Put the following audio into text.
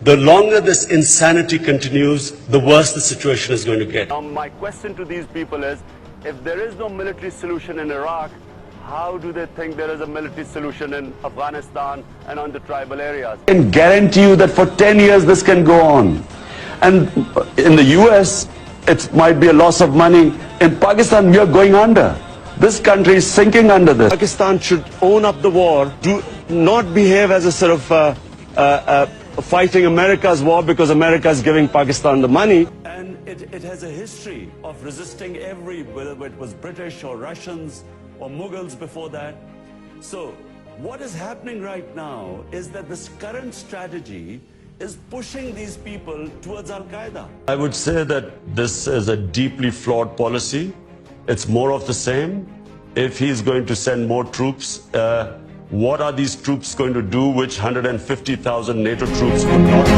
The longer this insanity continues, the worse the situation is going to get. Now, my question to these people is, if there is no military solution in Iraq, how do they think there is a military solution in Afghanistan and on the tribal areas? I can guarantee you that for 10 years this can go on. And in the US, it might be a loss of money. In Pakistan, we are going under. This country is sinking under this. Pakistan should own up the war, do not behave as a sort of fighting America's war because America is giving Pakistan the money. And it has a history of resisting whether it was British or Russians or Mughals before that. So what is happening right now is that this current strategy is pushing these people towards Al-Qaeda. I would say that this is a deeply flawed policy. It's more of the same. If he's going to send more troops, what are these troops going to do which 150,000 NATO troops could not do?